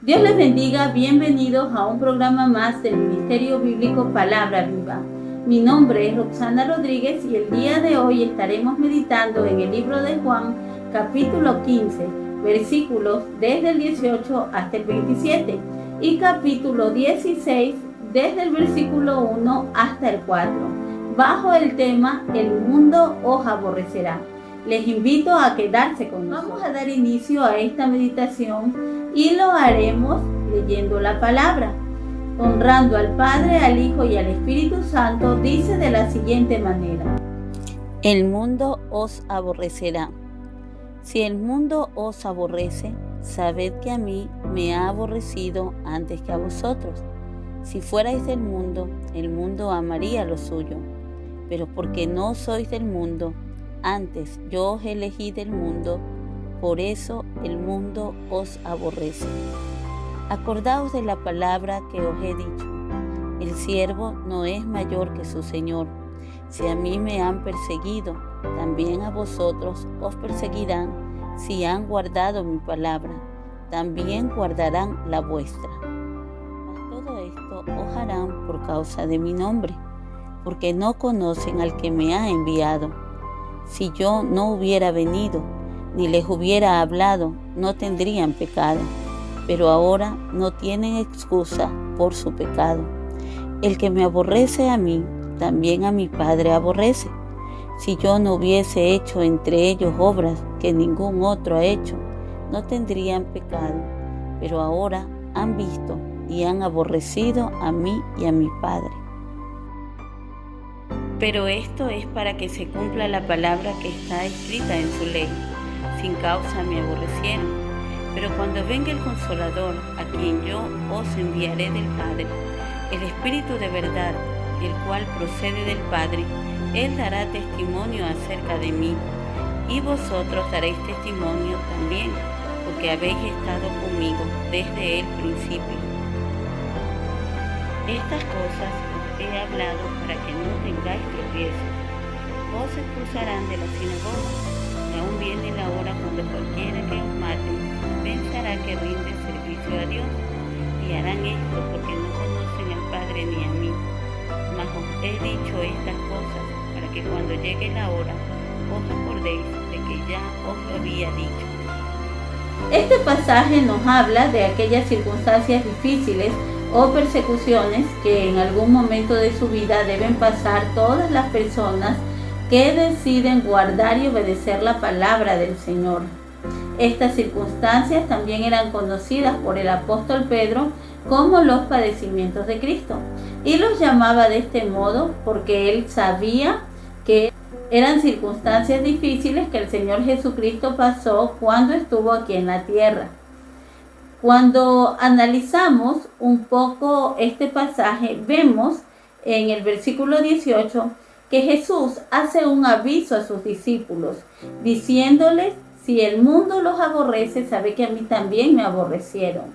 Dios les bendiga, bienvenidos a un programa más del Ministerio Bíblico Palabra Viva. Mi nombre es Roxana Rodríguez y el día de hoy estaremos meditando en el libro de Juan, capítulo 15, versículos desde el 18 hasta el 27 y capítulo 16 desde el versículo 1 hasta el 4, bajo el tema El mundo os aborrecerá. Les invito a quedarse con nosotros. Vamos a dar inicio a esta meditación y lo haremos leyendo la palabra. Honrando al Padre, al Hijo y al Espíritu Santo, dice de la siguiente manera: El mundo os aborrecerá. Si el mundo os aborrece, sabed que a mí me ha aborrecido antes que a vosotros. Si fuerais del mundo, el mundo amaría lo suyo. Pero porque no sois del mundo, antes yo os elegí del mundo, por eso el mundo os aborrece. Acordaos de la palabra que os he dicho: el siervo no es mayor que su Señor. Si a mí me han perseguido, también a vosotros os perseguirán. Si han guardado mi palabra, también guardarán la vuestra. Mas todo esto os harán por causa de mi nombre, porque no conocen al que me ha enviado. Si yo no hubiera venido, ni les hubiera hablado, no tendrían pecado, pero ahora no tienen excusa por su pecado. El que me aborrece a mí, también a mi Padre aborrece. Si yo no hubiese hecho entre ellos obras que ningún otro ha hecho, no tendrían pecado, pero ahora han visto y han aborrecido a mí y a mi Padre. Pero esto es para que se cumpla la palabra que está escrita en su ley: sin causa me aborrecieron. Pero cuando venga el Consolador, a quien yo os enviaré del Padre, el Espíritu de verdad, el cual procede del Padre, Él dará testimonio acerca de mí, y vosotros daréis testimonio también, porque habéis estado conmigo desde el principio. Estas cosas he hablado para que no tengáis tropiezo. Os expulsarán de la sinagoga, y aún viene la hora cuando cualquiera que os mate pensará que rinde servicio a Dios, y harán esto porque no conocen al Padre ni a mí. Mas os he dicho estas cosas para que cuando llegue la hora os acordéis de que ya os lo había dicho. Este pasaje nos habla de aquellas circunstancias difíciles o persecuciones que en algún momento de su vida deben pasar todas las personas que deciden guardar y obedecer la palabra del Señor. Estas circunstancias también eran conocidas por el apóstol Pedro como los padecimientos de Cristo, y los llamaba de este modo porque él sabía que eran circunstancias difíciles que el Señor Jesucristo pasó cuando estuvo aquí en la tierra. Cuando analizamos un poco este pasaje, vemos en el versículo 18 que Jesús hace un aviso a sus discípulos, diciéndoles: si el mundo los aborrece, sabe que a mí también me aborrecieron.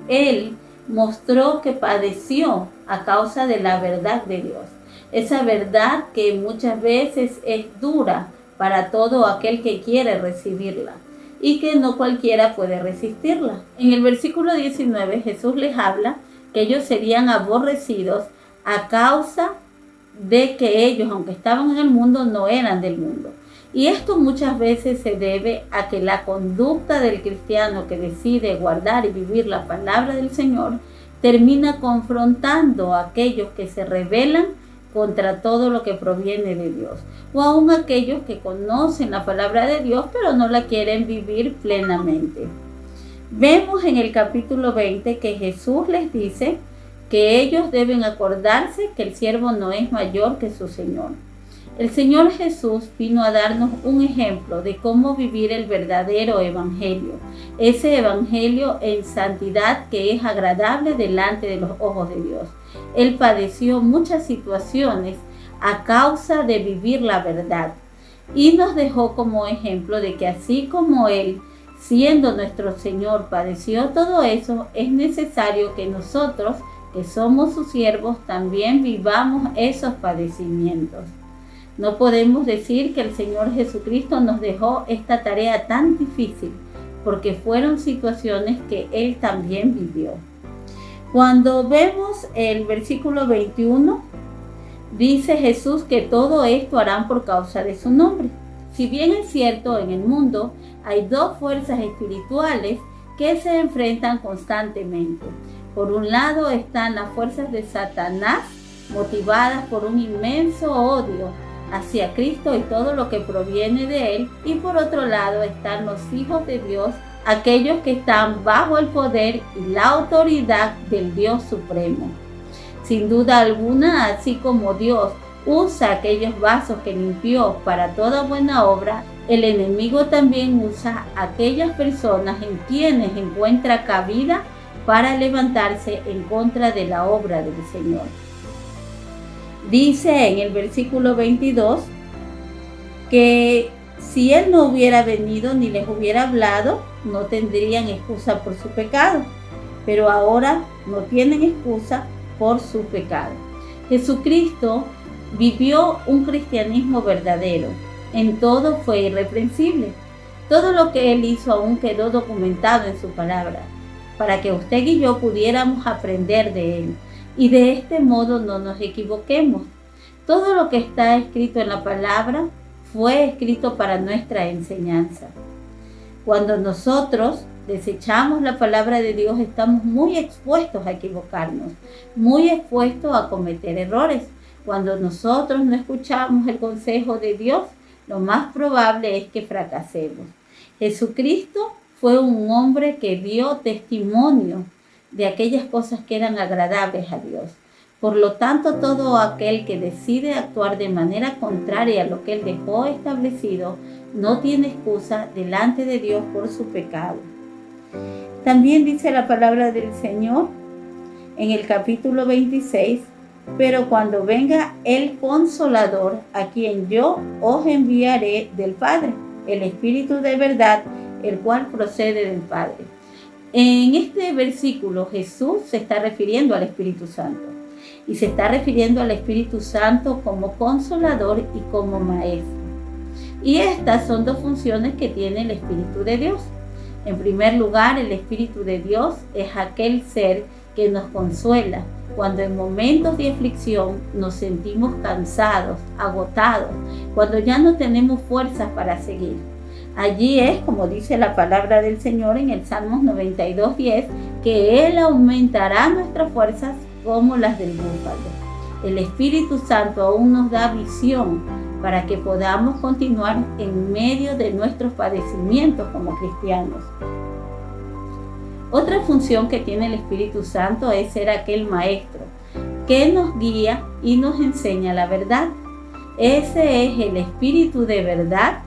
Él mostró que padeció a causa de la verdad de Dios. Esa verdad que muchas veces es dura para todo aquel que quiere recibirla, y que no cualquiera puede resistirla. En el versículo 19 Jesús les habla que ellos serían aborrecidos a causa de que ellos, aunque estaban en el mundo, no eran del mundo. Y esto muchas veces se debe a que la conducta del cristiano que decide guardar y vivir la palabra del Señor termina confrontando a aquellos que se rebelan contra todo lo que proviene de Dios, o aún aquellos que conocen la palabra de Dios pero no la quieren vivir plenamente. Vemos en el capítulo 20 que Jesús les dice que ellos deben acordarse que el siervo no es mayor que su Señor. El Señor Jesús vino a darnos un ejemplo de cómo vivir el verdadero evangelio, ese evangelio en santidad que es agradable delante de los ojos de Dios. Él padeció muchas situaciones a causa de vivir la verdad y nos dejó como ejemplo de que así como Él, siendo nuestro Señor, padeció todo eso, es necesario que nosotros, que somos sus siervos, también vivamos esos padecimientos. No podemos decir que el Señor Jesucristo nos dejó esta tarea tan difícil porque fueron situaciones que él también vivió. Cuando vemos el versículo 21, dice Jesús que todo esto harán por causa de su nombre. Si bien es cierto, en el mundo hay dos fuerzas espirituales que se enfrentan constantemente. Por un lado están las fuerzas de Satanás, motivadas por un inmenso odio hacia Cristo y todo lo que proviene de él, y por otro lado están los hijos de Dios, aquellos que están bajo el poder y la autoridad del Dios Supremo. Sin duda alguna, así como Dios usa aquellos vasos que limpió para toda buena obra, el enemigo también usa aquellas personas en quienes encuentra cabida para levantarse en contra de la obra del Señor. Dice en el versículo 22 que si Él no hubiera venido ni les hubiera hablado, no tendrían excusa por su pecado, pero ahora no tienen excusa por su pecado. Jesucristo vivió un cristianismo verdadero. En todo fue irreprensible. Todo lo que Él hizo aún quedó documentado en su palabra, para que usted y yo pudiéramos aprender de Él. Y de este modo no nos equivoquemos. Todo lo que está escrito en la palabra fue escrito para nuestra enseñanza. Cuando nosotros desechamos la palabra de Dios, estamos muy expuestos a equivocarnos, muy expuestos a cometer errores. Cuando nosotros no escuchamos el consejo de Dios, lo más probable es que fracasemos. Jesucristo fue un hombre que dio testimonio de aquellas cosas que eran agradables a Dios. Por lo tanto, todo aquel que decide actuar de manera contraria a lo que Él dejó establecido, no tiene excusa delante de Dios por su pecado. También dice la palabra del Señor en el capítulo 26, pero cuando venga el Consolador, a quien yo os enviaré del Padre, el Espíritu de verdad, el cual procede del Padre. En este versículo Jesús se está refiriendo al Espíritu Santo y se está refiriendo al Espíritu Santo como Consolador y como Maestro. Y estas son dos funciones que tiene el Espíritu de Dios. En primer lugar, el Espíritu de Dios es aquel ser que nos consuela cuando en momentos de aflicción nos sentimos cansados, agotados, cuando ya no tenemos fuerzas para seguir. Allí es, como dice la palabra del Señor en el Salmos 92:10, que Él aumentará nuestras fuerzas como las del búfalo. El Espíritu Santo aún nos da visión para que podamos continuar en medio de nuestros padecimientos como cristianos. Otra función que tiene el Espíritu Santo es ser aquel maestro que nos guía y nos enseña la verdad. Ese es el Espíritu de verdad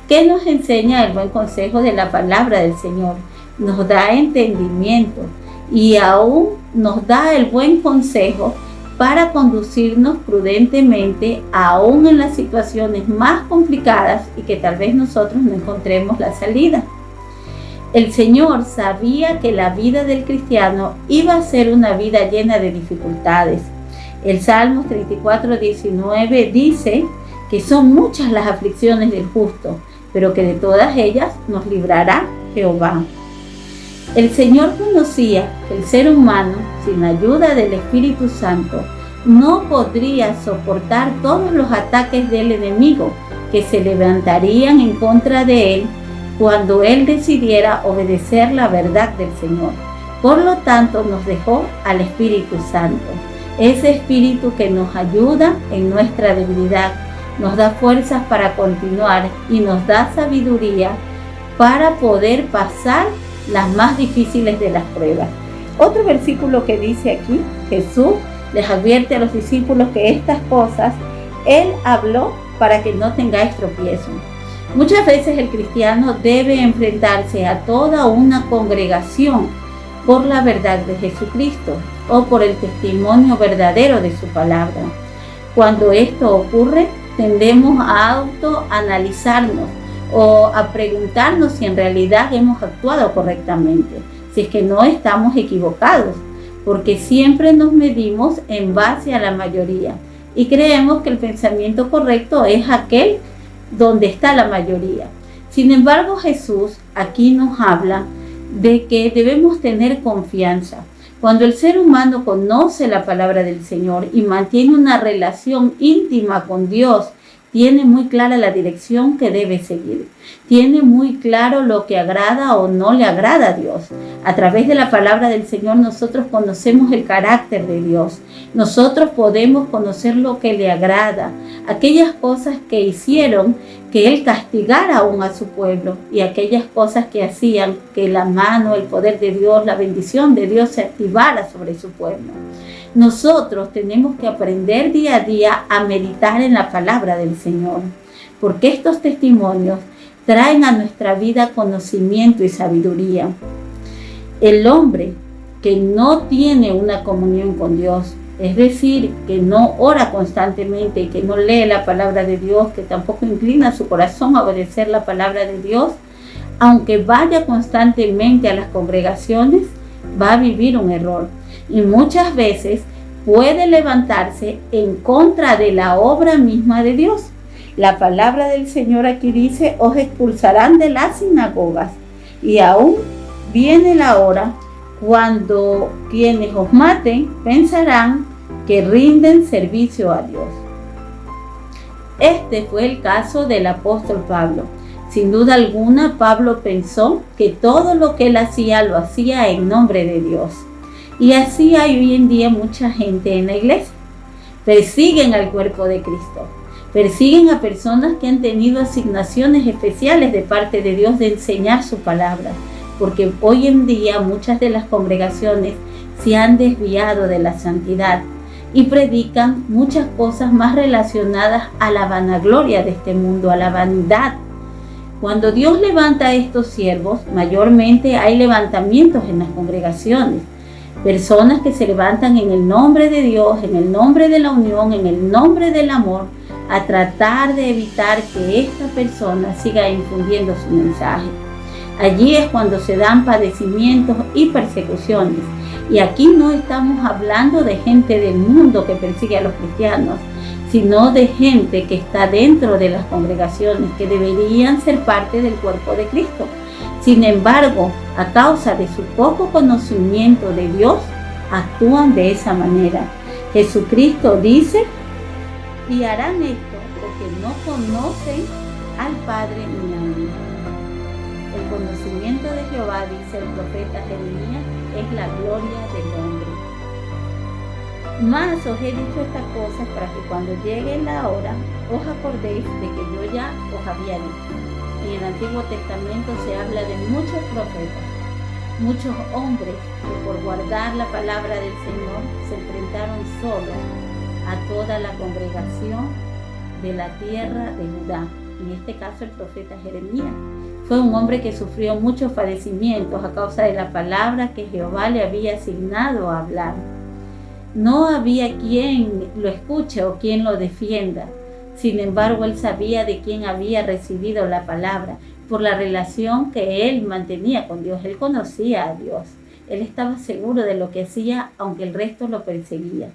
que nos enseña el buen consejo de la palabra del Señor. Nos da entendimiento y aún nos da el buen consejo para conducirnos prudentemente aún en las situaciones más complicadas y que tal vez nosotros no encontremos la salida. El Señor sabía que la vida del cristiano iba a ser una vida llena de dificultades. El Salmos 34:19 dice que son muchas las aflicciones del justo, pero que de todas ellas nos librará Jehová. El Señor conocía que el ser humano, sin la ayuda del Espíritu Santo, no podría soportar todos los ataques del enemigo que se levantarían en contra de él cuando él decidiera obedecer la verdad del Señor. Por lo tanto, nos dejó al Espíritu Santo, ese Espíritu que nos ayuda en nuestra debilidad, nos da fuerzas para continuar y nos da sabiduría para poder pasar las más difíciles de las pruebas. Otro versículo que dice aquí, Jesús les advierte a los discípulos que estas cosas Él habló para que no tengáis tropiezo. Muchas veces el cristiano debe enfrentarse a toda una congregación por la verdad de Jesucristo o por el testimonio verdadero de su palabra. Cuando esto ocurre, tendemos a autoanalizarnos o a preguntarnos si en realidad hemos actuado correctamente, si es que no estamos equivocados, porque siempre nos medimos en base a la mayoría y creemos que el pensamiento correcto es aquel donde está la mayoría. Sin embargo, Jesús aquí nos habla de que debemos tener confianza. Cuando el ser humano conoce la palabra del Señor y mantiene una relación íntima con Dios, tiene muy clara la dirección que debe seguir. Tiene muy claro lo que agrada o no le agrada a Dios. A través de la palabra del Señor nosotros conocemos el carácter de Dios. Nosotros podemos conocer lo que le agrada. Aquellas cosas que hicieron que Él castigara aún a su pueblo y aquellas cosas que hacían que la mano, el poder de Dios, la bendición de Dios se activara sobre su pueblo. Nosotros tenemos que aprender día a día a meditar en la palabra del Señor, porque estos testimonios traen a nuestra vida conocimiento y sabiduría. El hombre que no tiene una comunión con Dios, es decir, que no ora constantemente y que no lee la palabra de Dios, que tampoco inclina su corazón a obedecer la palabra de Dios, aunque vaya constantemente a las congregaciones, va a vivir un error. Y muchas veces puede levantarse en contra de la obra misma de Dios. La palabra del Señor aquí dice: os expulsarán de las sinagogas, y aún viene la hora cuando quienes os maten pensarán que rinden servicio a Dios. Este fue el caso del apóstol Pablo. Sin duda alguna, Pablo pensó que todo lo que él hacía lo hacía en nombre de Dios. Y así hay hoy en día mucha gente en la iglesia. Persiguen al cuerpo de Cristo. Persiguen a personas que han tenido asignaciones especiales de parte de Dios de enseñar su palabra. Porque hoy en día muchas de las congregaciones se han desviado de la santidad y predican muchas cosas más relacionadas a la vanagloria de este mundo, a la vanidad. Cuando Dios levanta a estos siervos, mayormente hay levantamientos en las congregaciones. Personas que se levantan en el nombre de Dios, en el nombre de la unión, en el nombre del amor, a tratar de evitar que esta persona siga infundiendo su mensaje. Allí es cuando se dan padecimientos y persecuciones. Y aquí no estamos hablando de gente del mundo que persigue a los cristianos, sino de gente que está dentro de las congregaciones, que deberían ser parte del cuerpo de Cristo. Sin embargo, a causa de su poco conocimiento de Dios, actúan de esa manera. Jesucristo dice: y harán esto porque no conocen al Padre ni a mí. El conocimiento de Jehová, dice el profeta Jeremías, es la gloria del hombre. Mas os he dicho estas cosas para que cuando llegue la hora os acordéis de que yo ya os había dicho. En el Antiguo Testamento se habla de muchos profetas, muchos hombres que por guardar la palabra del Señor se enfrentaron solos a toda la congregación de la tierra de Judá. En este caso el profeta Jeremías fue un hombre que sufrió muchos padecimientos a causa de la palabra que Jehová le había asignado a hablar. No había quien lo escuche o quien lo defienda. Sin embargo, él sabía de quién había recibido la palabra por la relación que él mantenía con Dios. Él conocía a Dios. Él estaba seguro de lo que hacía, aunque el resto lo perseguía.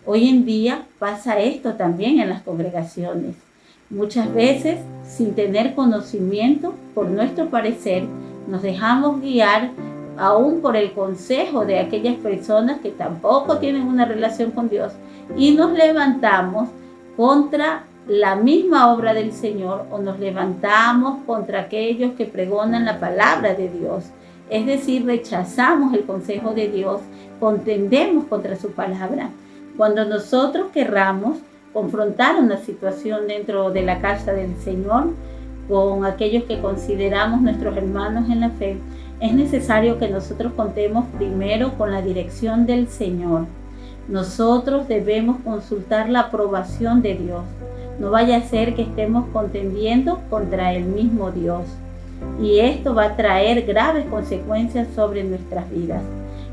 Hoy en día pasa esto también en las congregaciones. Muchas veces, sin tener conocimiento, por nuestro parecer, nos dejamos guiar aún por el consejo de aquellas personas que tampoco tienen una relación con Dios y nos levantamos contra la misma obra del Señor o nos levantamos contra aquellos que pregonan la palabra de Dios. Es decir, rechazamos el consejo de Dios, contendemos contra su palabra. Cuando nosotros querramos confrontar una situación dentro de la casa del Señor con aquellos que consideramos nuestros hermanos en la fe, es necesario que nosotros contemos primero con la dirección del Señor. Nosotros debemos consultar la aprobación de Dios. No vaya a ser que estemos contendiendo contra el mismo Dios. Y esto va a traer graves consecuencias sobre nuestras vidas.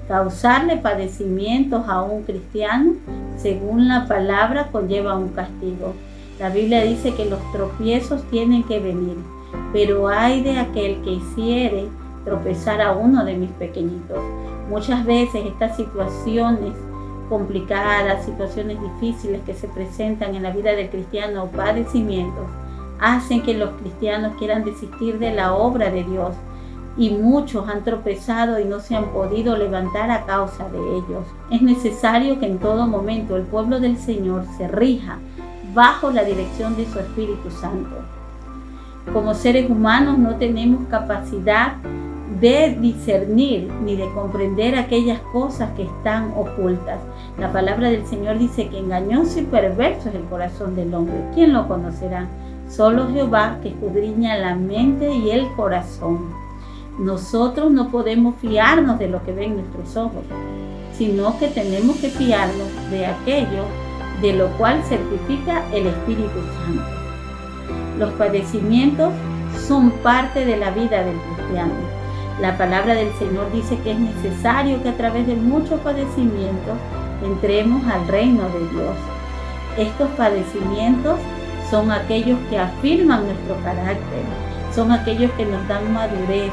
Causarle padecimientos a un cristiano, según la palabra, conlleva un castigo. La Biblia dice que los tropiezos tienen que venir, pero ay de aquel que hiciere tropezar a uno de mis pequeñitos. Muchas veces estas situaciones complicadas, situaciones difíciles que se presentan en la vida del cristiano o padecimientos, hacen que los cristianos quieran desistir de la obra de Dios, y muchos han tropezado y no se han podido levantar a causa de ellos. Es necesario que en todo momento el pueblo del Señor se rija bajo la dirección de su Espíritu Santo. Como seres humanos no tenemos capacidad de discernir ni de comprender aquellas cosas que están ocultas. La palabra del Señor dice que engañoso y perverso es el corazón del hombre. ¿Quién lo conocerá? Solo Jehová, que escudriña la mente y el corazón. Nosotros no podemos fiarnos de lo que ven nuestros ojos, sino que tenemos que fiarnos de aquello de lo cual certifica el Espíritu Santo. Los padecimientos son parte de la vida del cristiano. La palabra del Señor dice que es necesario que a través de muchos padecimientos entremos al reino de Dios. Estos padecimientos son aquellos que afirman nuestro carácter, son aquellos que nos dan madurez,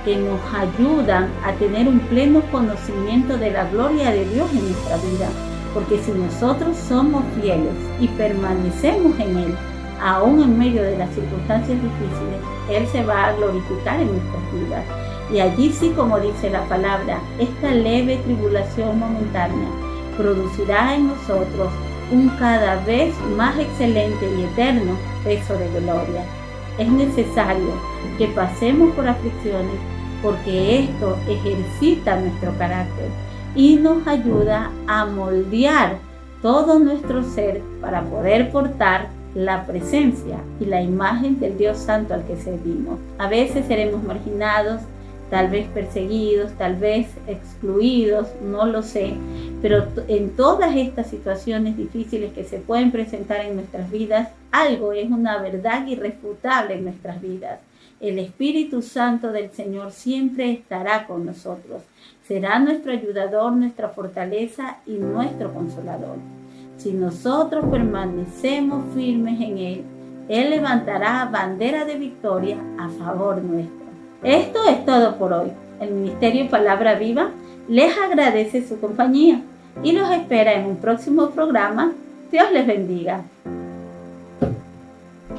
que nos ayudan a tener un pleno conocimiento de la gloria de Dios en nuestra vida. Porque si nosotros somos fieles y permanecemos en Él, aún en medio de las circunstancias difíciles, Él se va a glorificar en nuestras vidas. Y allí sí, como dice la palabra, esta leve tribulación momentánea producirá en nosotros un cada vez más excelente y eterno peso de gloria. Es necesario que pasemos por aflicciones porque esto ejercita nuestro carácter y nos ayuda a moldear todo nuestro ser para poder portar la presencia y la imagen del Dios Santo al que servimos. A veces seremos marginados, tal vez perseguidos, tal vez excluidos, no lo sé, pero en todas estas situaciones difíciles que se pueden presentar en nuestras vidas, algo es una verdad irrefutable en nuestras vidas. El Espíritu Santo del Señor siempre estará con nosotros. Será nuestro ayudador, nuestra fortaleza y nuestro consolador. Si nosotros permanecemos firmes en Él, Él levantará bandera de victoria a favor nuestro. Esto es todo por hoy. El Ministerio Palabra Viva les agradece su compañía y los espera en un próximo programa. Dios les bendiga.